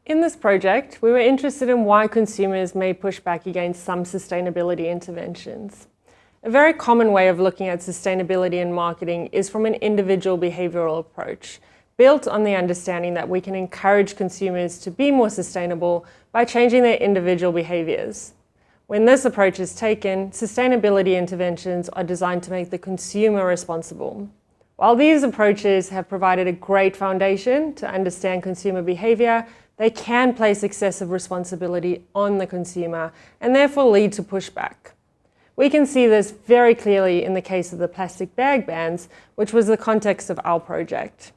In this project, we were interested in why consumers may push back against some sustainability interventions. A very common way of looking at sustainability in marketing is from an individual behavioral approach, built on the understanding that we can encourage consumers to be more sustainable by changing their individual behaviors. When this approach is taken, sustainability interventions are designed to make the consumer responsible. While these approaches have provided a great foundation to understand consumer behavior, they can place excessive responsibility on the consumer and therefore lead to pushback. We can see this very clearly in the case of the plastic bag bans, which was the context of our project.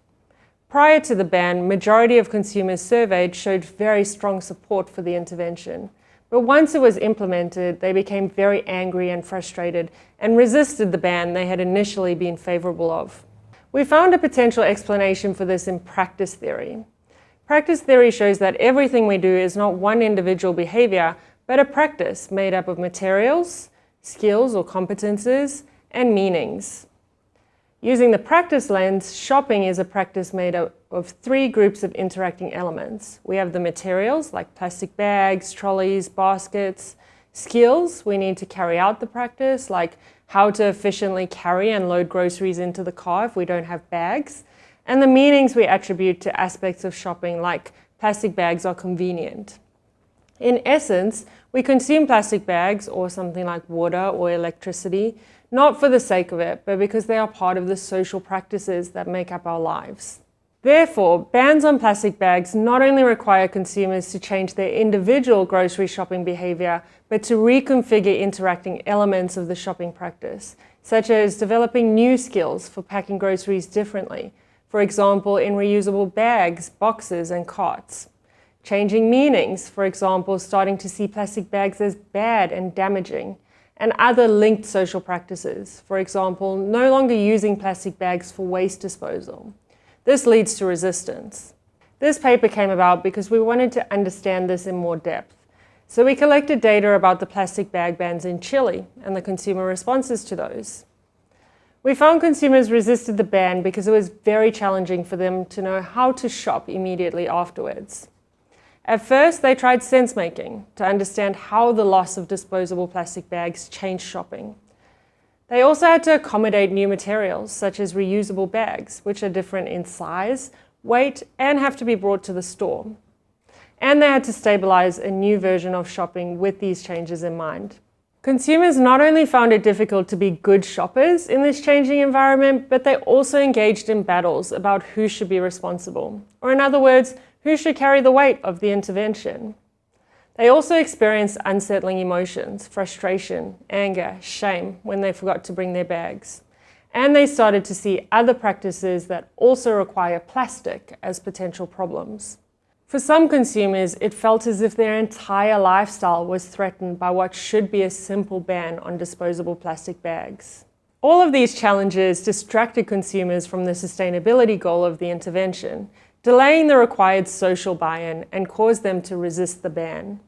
Prior to the ban, majority of consumers surveyed showed very strong support for the intervention. But once it was implemented, they became very angry and frustrated and resisted the ban they had initially been favourable of. We found a potential explanation for this in practice theory. Practice theory shows that everything we do is not one individual behaviour, but a practice made up of materials, skills or competences, and meanings. Using the practice lens, shopping is a practice made up of three groups of interacting elements. We have the materials, like plastic bags, trolleys, baskets. Skills, we need to carry out the practice, like how to efficiently carry and load groceries into the car if we don't have bags. And the meanings we attribute to aspects of shopping, like plastic bags are convenient. In essence, we consume plastic bags or something like water or electricity, not for the sake of it, but because they are part of the social practices that make up our lives. Therefore, bans on plastic bags not only require consumers to change their individual grocery shopping behaviour, but to reconfigure interacting elements of the shopping practice, such as developing new skills for packing groceries differently, for example, in reusable bags, boxes, and carts. Changing meanings, for example, starting to see plastic bags as bad and damaging, and other linked social practices, for example, no longer using plastic bags for waste disposal. This leads to resistance. This paper came about because we wanted to understand this in more depth. So we collected data about the plastic bag bans in Chile and the consumer responses to those. We found consumers resisted the ban because it was very challenging for them to know how to shop immediately afterwards. At first, they tried sense-making to understand how the loss of disposable plastic bags changed shopping. They also had to accommodate new materials, such as reusable bags, which are different in size, weight, and have to be brought to the store. And they had to stabilize a new version of shopping with these changes in mind. Consumers not only found it difficult to be good shoppers in this changing environment, but they also engaged in battles about who should be responsible, or in other words, who should carry the weight of the intervention. They also experienced unsettling emotions, frustration, anger, shame when they forgot to bring their bags. And they started to see other practices that also require plastic as potential problems. For some consumers, it felt as if their entire lifestyle was threatened by what should be a simple ban on disposable plastic bags. All of these challenges distracted consumers from the sustainability goal of the intervention, delaying the required social buy-in and caused them to resist the ban.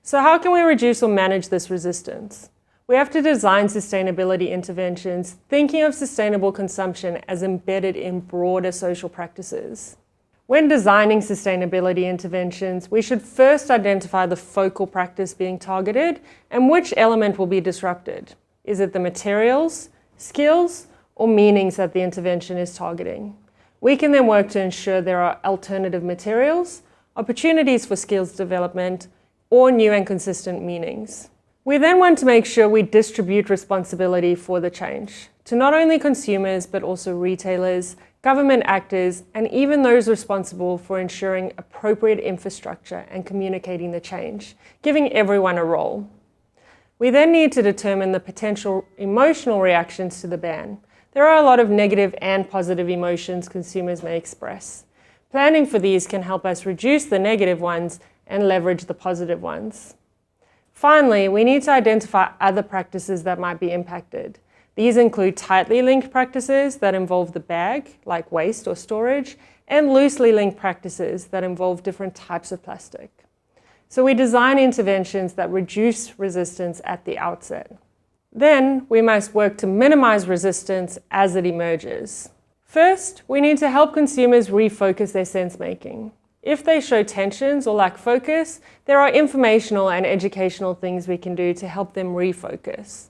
So how can we reduce or manage this resistance? We have to design sustainability interventions thinking of sustainable consumption as embedded in broader social practices. When designing sustainability interventions, we should first identify the focal practice being targeted and which element will be disrupted. Is it the materials, skills, or meanings that the intervention is targeting? We can then work to ensure there are alternative materials, opportunities for skills development, or new and consistent meanings. We then want to make sure we distribute responsibility for the change to not only consumers, but also retailers, government actors, and even those responsible for ensuring appropriate infrastructure and communicating the change, giving everyone a role. We then need to determine the potential emotional reactions to the ban. There are a lot of negative and positive emotions consumers may express. Planning for these can help us reduce the negative ones and leverage the positive ones. Finally, we need to identify other practices that might be impacted. These include tightly linked practices that involve the bag, like waste or storage, and loosely linked practices that involve different types of plastic. So we design interventions that reduce resistance at the outset. Then we must work to minimize resistance as it emerges. First, we need to help consumers refocus their sense-making. If they show tensions or lack focus, there are informational and educational things we can do to help them refocus.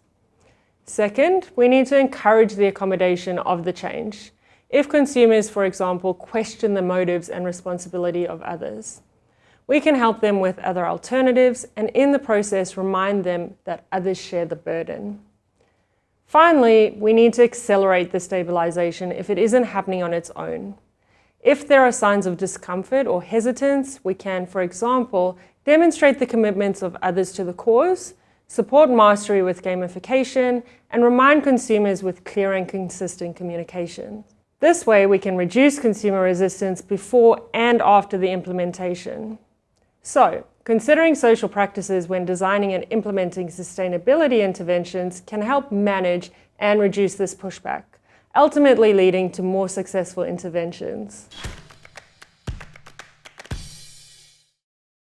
Second, we need to encourage the accommodation of the change. If consumers, for example, question the motives and responsibility of others, we can help them with other alternatives and in the process remind them that others share the burden. Finally, we need to accelerate the stabilisation if it isn't happening on its own. If there are signs of discomfort or hesitance, we can, for example, demonstrate the commitments of others to the cause, support mastery with gamification, and remind consumers with clear and consistent communication. This way, we can reduce consumer resistance before and after the implementation. So, considering social practices when designing and implementing sustainability interventions can help manage and reduce this pushback, ultimately leading to more successful interventions.